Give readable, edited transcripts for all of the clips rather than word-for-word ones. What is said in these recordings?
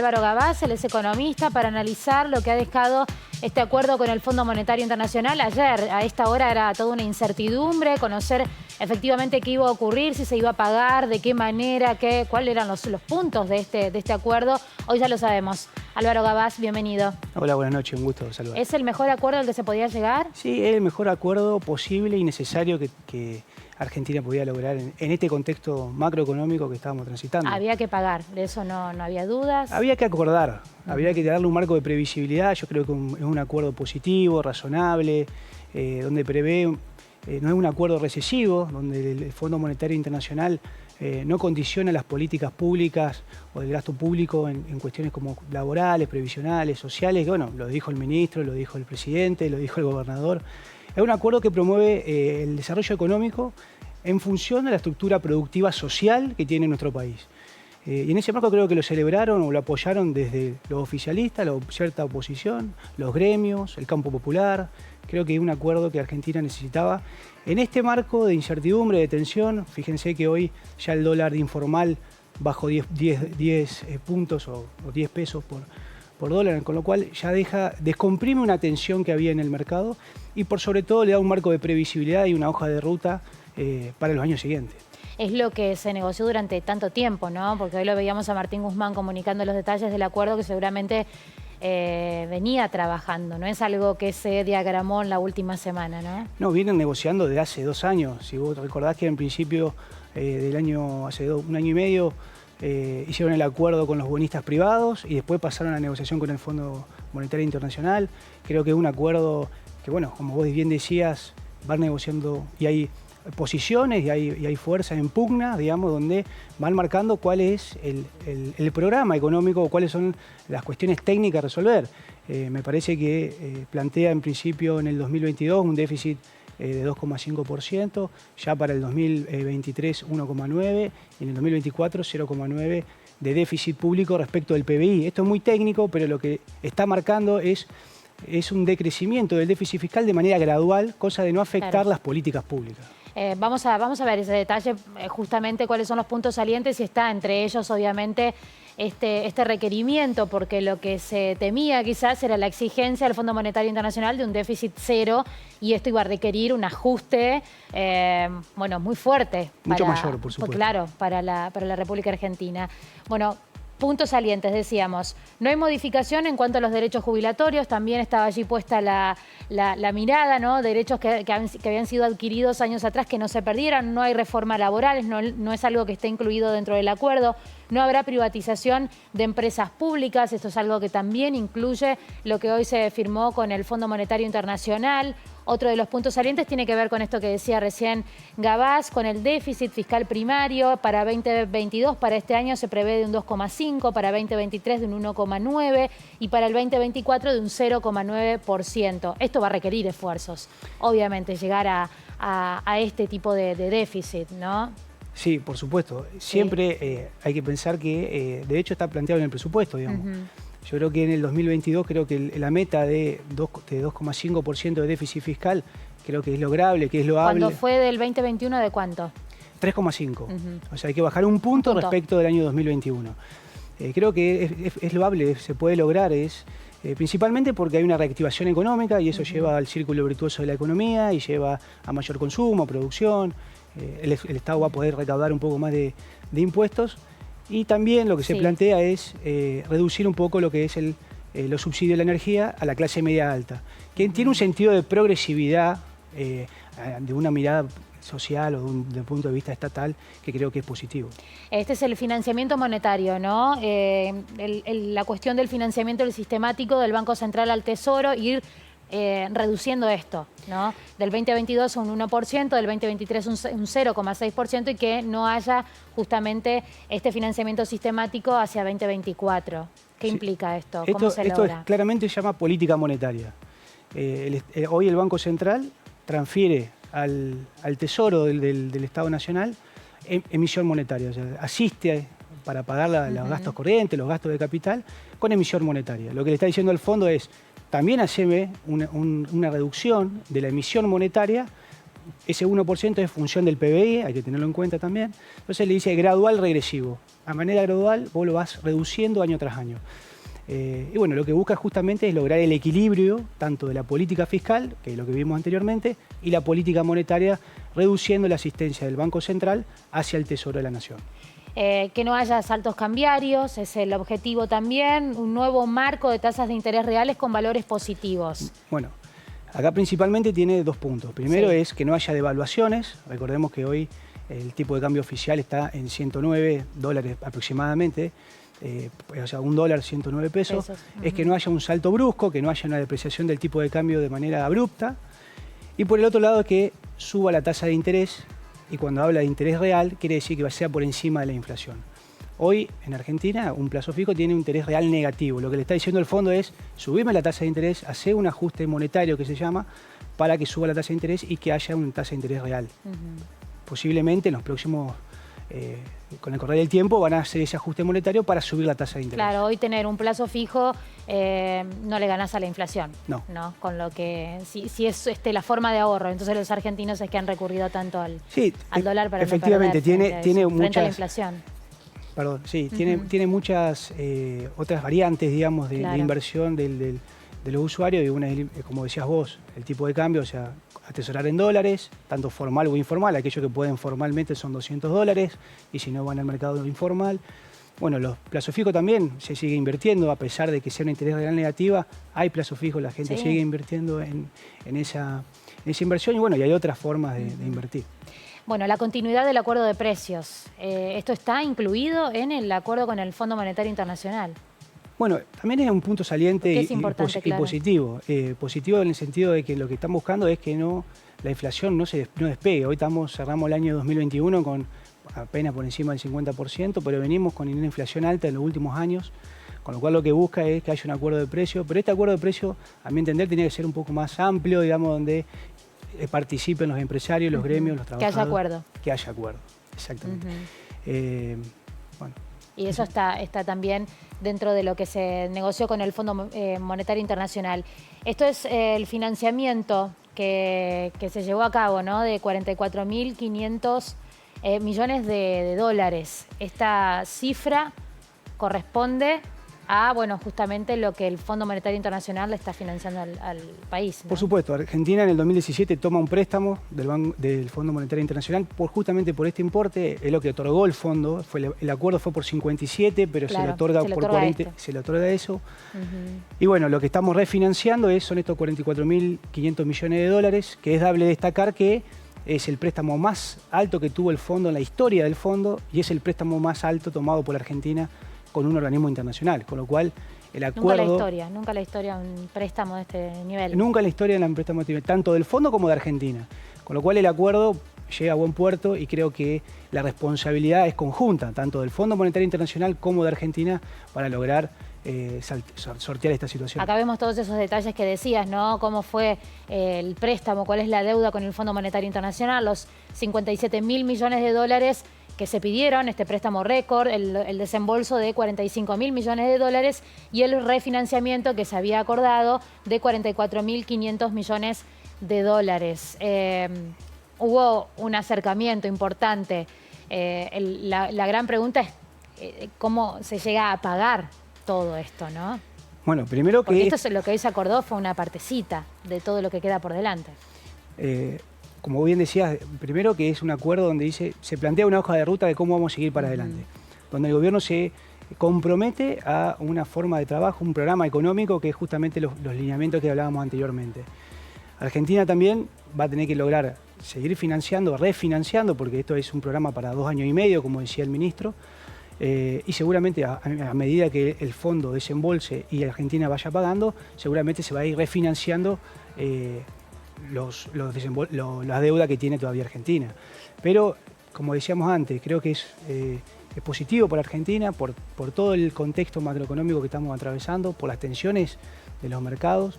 Álvaro Gabás, él es economista, para analizar lo que ha dejado este acuerdo con el Fondo Monetario Internacional. Ayer, a esta hora, era toda una incertidumbre, conocer efectivamente qué iba a ocurrir, si se iba a pagar, de qué manera, cuáles eran los puntos de este acuerdo. Hoy ya lo sabemos. Álvaro Gabás, bienvenido. Hola, buenas noches, un gusto saludar. ¿Es el mejor acuerdo al que se podía llegar? Sí, es el mejor acuerdo posible y necesario que Argentina podía lograr en este contexto macroeconómico que estábamos transitando. Había que pagar, de eso no había dudas. Había que acordar, había que darle un marco de previsibilidad. Yo creo que es un acuerdo positivo, razonable, donde prevé, no es un acuerdo recesivo, donde el Fondo Monetario Internacional no condiciona las políticas públicas o el gasto público en cuestiones como laborales, previsionales, sociales. Bueno, lo dijo el ministro, lo dijo el presidente, lo dijo el gobernador. Es un acuerdo que promueve el desarrollo económico en función de la estructura productiva social que tiene nuestro país. Y en ese marco creo que lo celebraron o lo apoyaron desde los oficialistas, la cierta oposición, los gremios, el campo popular. Creo que es un acuerdo que Argentina necesitaba. En este marco de incertidumbre, de tensión, fíjense que hoy ya el dólar informal bajó 10 puntos o 10 pesos por dólar, con lo cual ya descomprime una tensión que había en el mercado y por sobre todo le da un marco de previsibilidad y una hoja de ruta para los años siguientes. Es lo que se negoció durante tanto tiempo, ¿no? Porque hoy lo veíamos a Martín Guzmán comunicando los detalles del acuerdo que seguramente venía trabajando, no es algo que se diagramó en la última semana, ¿no? No, vienen negociando desde hace 2 años. Si vos recordás que en principio del año, hace un año y medio, hicieron el acuerdo con los bonistas privados y después pasaron a la negociación con el Fondo Monetario Internacional. Creo que es un acuerdo que, bueno, como vos bien decías, van negociando y hay posiciones y hay fuerzas en pugna, digamos, donde van marcando cuál es el programa económico o cuáles son las cuestiones técnicas a resolver. Me parece que plantea en principio en el 2022 un déficit de 2,5%, ya para el 2023 1,9% y en el 2024 0,9% de déficit público respecto del PBI. Esto es muy técnico, pero lo que está marcando es un decrecimiento del déficit fiscal de manera gradual, cosa de no afectar las políticas públicas. Vamos a ver ese detalle, justamente cuáles son los puntos salientes y está entre ellos obviamente este requerimiento, porque lo que se temía quizás era la exigencia del Fondo Monetario Internacional de un déficit cero y esto iba a requerir un ajuste bueno, muy fuerte. Mucho mayor, por supuesto. Claro, para la República Argentina. Bueno, puntos salientes, decíamos. No hay modificación en cuanto a los derechos jubilatorios, también estaba allí puesta la mirada, ¿no? Derechos que habían sido adquiridos años atrás que no se perdieran, no hay reforma laboral, no es algo que esté incluido dentro del acuerdo, no habrá privatización de empresas públicas, esto es algo que también incluye lo que hoy se firmó con el Fondo Monetario Internacional. Otro de los puntos salientes tiene que ver con esto que decía recién Gabás, con el déficit fiscal primario. Para 2022, para este año, se prevé de un 2,5%, para 2023 de un 1,9% y para el 2024 de un 0,9%. Esto va a requerir esfuerzos, obviamente, llegar a este tipo de déficit, ¿no? Sí, por supuesto. Siempre hay que pensar que, de hecho, está planteado en el presupuesto, digamos. Yo creo que en el 2022 creo que la meta de 2,5% de déficit fiscal creo que es lograble, que es loable. ¿Cuándo fue del 2021 de cuánto? 3,5. O sea, hay que bajar un punto respecto del año 2021. Creo que es loable, se puede lograr, principalmente porque hay una reactivación económica y eso lleva al círculo virtuoso de la economía y lleva a mayor consumo, producción. El Estado va a poder recaudar un poco más de impuestos. Y también lo que se plantea es reducir un poco lo que es los subsidios de la energía a la clase media alta, que tiene un sentido de progresividad, de una mirada social o de un punto de vista estatal, que creo que es positivo. Este es el financiamiento monetario, ¿no? La cuestión del financiamiento del sistemático del Banco Central al Tesoro, ir reduciendo esto, ¿no? Del 2022 a un 1%, del 2023 un 0,6% y que no haya justamente este financiamiento sistemático hacia 2024. ¿Qué implica esto? ¿Cómo se logra? Esto claramente se llama política monetaria. Hoy el Banco Central transfiere al Tesoro del Estado Nacional emisión monetaria, o sea, asiste para pagar los gastos corrientes, los gastos de capital, con emisión monetaria. Lo que le está diciendo al fondo es, también haceme una reducción de la emisión monetaria ese 1% es función del PBI, hay que tenerlo en cuenta también. Entonces le dice gradual regresivo. A manera gradual vos lo vas reduciendo año tras año. Y bueno, lo que busca justamente es lograr el equilibrio tanto de la política fiscal, que es lo que vimos anteriormente, y la política monetaria, reduciendo la asistencia del Banco Central hacia el Tesoro de la Nación. Que no haya saltos cambiarios, es el objetivo también, un nuevo marco de tasas de interés reales con valores positivos. Bueno, acá principalmente tiene 2 puntos. Primero es que no haya devaluaciones. Recordemos que hoy el tipo de cambio oficial está en $109 aproximadamente. O sea, $1, 109 pesos. Es que no haya un salto brusco, que no haya una depreciación del tipo de cambio de manera abrupta. Y por el otro lado, que suba la tasa de interés. Y cuando habla de interés real, quiere decir que sea por encima de la inflación. Hoy, en Argentina, un plazo fijo tiene un interés real negativo. Lo que le está diciendo el fondo es, subime la tasa de interés, hacer un ajuste monetario que se llama, para que suba la tasa de interés y que haya una tasa de interés real. Posiblemente en los próximos... con el correr del tiempo van a hacer ese ajuste monetario para subir la tasa de interés. Claro, hoy tener un plazo fijo no le ganás a la inflación. No. Con lo que, si es la forma de ahorro, entonces los argentinos es que han recurrido tanto al dólar para efectivamente, no perder tiene frente muchas, a la inflación. Perdón, sí, tiene muchas otras variantes, digamos, de inversión de los usuarios, y una es, como decías vos, el tipo de cambio, o sea, atesorar en dólares, tanto formal o informal. Aquellos que pueden formalmente son $200, y si no van al mercado informal. Bueno, los plazos fijos también se sigue invirtiendo, a pesar de que sea una interés real negativa, hay plazos fijos, la gente sigue invirtiendo en esa inversión, y bueno, y hay otras formas de invertir. Bueno, la continuidad del acuerdo de precios, ¿esto está incluido en el acuerdo con el Fondo Monetario Internacional? Bueno, también es un punto saliente y positivo. Positivo en el sentido de que lo que están buscando es que la inflación no despegue. Hoy cerramos el año 2021 con apenas por encima del 50%, pero venimos con una inflación alta en los últimos años, con lo cual lo que busca es que haya un acuerdo de precio. Pero este acuerdo de precio, a mi entender, tiene que ser un poco más amplio, digamos, donde participen los empresarios, los gremios, los trabajadores. Que haya acuerdo. Que haya acuerdo, exactamente. Bueno. Y eso está también dentro de lo que se negoció con el Fondo Monetario Internacional. Esto es el financiamiento que se llevó a cabo, ¿no? De 44.500 millones de dólares. Esta cifra corresponde a, bueno, justamente lo que el Fondo Monetario Internacional le está financiando al país, ¿no? Por supuesto, Argentina en el 2017 toma un préstamo del Fondo Monetario Internacional justamente por este importe, es lo que otorgó el fondo. El acuerdo fue por 57, pero se le otorga por 40, se le otorga eso. Y bueno, lo que estamos refinanciando son estos 44.500 millones de dólares, que es dable destacar que es el préstamo más alto que tuvo el fondo en la historia del fondo, y es el préstamo más alto tomado por Argentina con un organismo internacional, con lo cual el acuerdo... Nunca la historia un préstamo de este nivel. Nunca en la historia de un préstamo de este nivel, tanto del fondo como de Argentina. Con lo cual el acuerdo llega a buen puerto, y creo que la responsabilidad es conjunta, tanto del Fondo Monetario Internacional como de Argentina, para lograr sortear esta situación. Acá vemos todos esos detalles que decías, ¿no? Cómo fue el préstamo, cuál es la deuda con el Fondo Monetario Internacional, los 57.000 millones de dólares que se pidieron, este préstamo récord, el desembolso de 45.000 millones de dólares y el refinanciamiento que se había acordado de 44.500 millones de dólares. Hubo un acercamiento importante. La gran pregunta es cómo se llega a pagar todo esto, ¿no? Bueno, primero que... Porque esto es lo que hoy se acordó, fue una partecita de todo lo que queda por delante. Como bien decías, primero que es un acuerdo donde se plantea una hoja de ruta de cómo vamos a seguir para adelante, donde el gobierno se compromete a una forma de trabajo, un programa económico que es justamente los lineamientos que hablábamos anteriormente. Argentina también va a tener que lograr seguir financiando, refinanciando, porque esto es un programa para 2 años y medio, como decía el ministro, y seguramente a medida que el fondo desembolse y Argentina vaya pagando, seguramente se va a ir refinanciando la deuda que tiene todavía Argentina. Pero, como decíamos antes, creo que es positivo para Argentina por todo el contexto macroeconómico que estamos atravesando, por las tensiones de los mercados,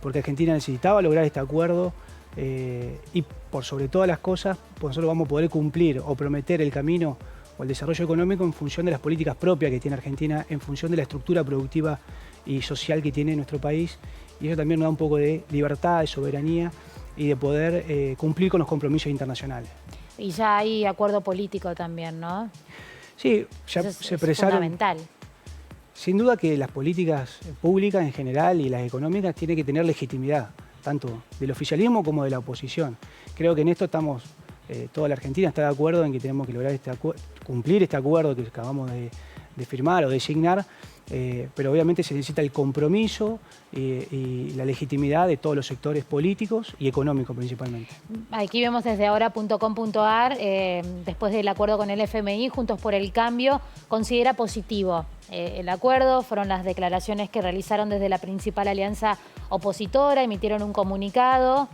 porque Argentina necesitaba lograr este acuerdo, y por sobre todas las cosas, pues nosotros vamos a poder cumplir o prometer el camino o el desarrollo económico en función de las políticas propias que tiene Argentina, en función de la estructura productiva y social que tiene nuestro país, y eso también nos da un poco de libertad, de soberanía, y de poder cumplir con los compromisos internacionales. Y ya hay acuerdo político también, ¿no? Sí, ya Eso se es expresaron. fundamental. Sin duda que las políticas públicas en general y las económicas tienen que tener legitimidad, tanto del oficialismo como de la oposición. Creo que en esto estamos, toda la Argentina está de acuerdo en que tenemos que lograr cumplir este acuerdo que acabamos de firmar o de signar, pero obviamente se necesita el compromiso y la legitimidad de todos los sectores políticos y económicos principalmente. Aquí vemos desde ahora.com.ar, después del acuerdo con el FMI, Juntos por el Cambio considera positivo el acuerdo. Fueron las declaraciones que realizaron desde la principal alianza opositora, emitieron un comunicado.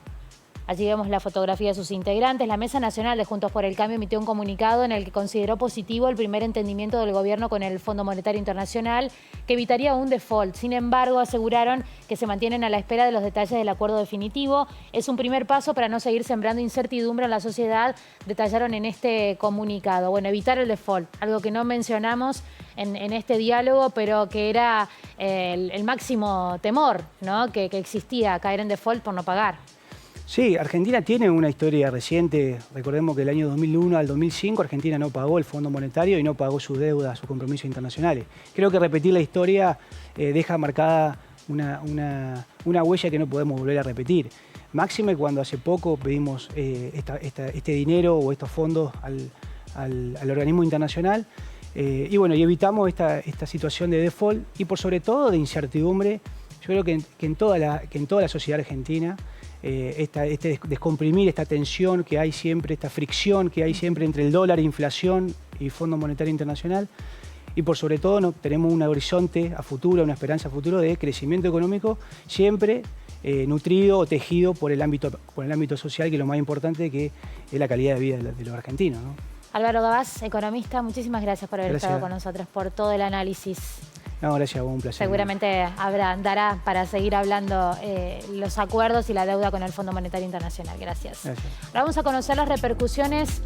Allí vemos la fotografía de sus integrantes. La Mesa Nacional de Juntos por el Cambio emitió un comunicado en el que consideró positivo el primer entendimiento del gobierno con el Fondo Monetario Internacional, que evitaría un default. Sin embargo, aseguraron que se mantienen a la espera de los detalles del acuerdo definitivo. Es un primer paso para no seguir sembrando incertidumbre en la sociedad, detallaron en este comunicado. Bueno, evitar el default, algo que no mencionamos en este diálogo, pero que era el máximo temor, ¿no?, que existía, caer en default por no pagar. Sí, Argentina tiene una historia reciente. Recordemos que del año 2001 al 2005 Argentina no pagó el Fondo Monetario y no pagó su deuda, sus compromisos internacionales. Creo que repetir la historia deja marcada una huella que no podemos volver a repetir. Máxime cuando hace poco pedimos este dinero o estos fondos al organismo internacional y bueno, y evitamos esta situación de default y por sobre todo de incertidumbre. Yo creo que en toda la sociedad argentina descomprimir esta tensión que hay siempre, esta fricción que hay siempre entre el dólar, inflación y Fondo Monetario Internacional. Y por sobre todo tenemos un horizonte a futuro, una esperanza a futuro de crecimiento económico siempre nutrido o tejido por el ámbito social, que es lo más importante, que es la calidad de vida de los argentinos, ¿no? Álvaro Gabás, economista, muchísimas gracias por haber estado con nosotros, por todo el análisis. No, gracias a vos, un placer. Seguramente dará para seguir hablando los acuerdos y la deuda con el Fondo Monetario Internacional. Gracias. Gracias. Ahora vamos a conocer las repercusiones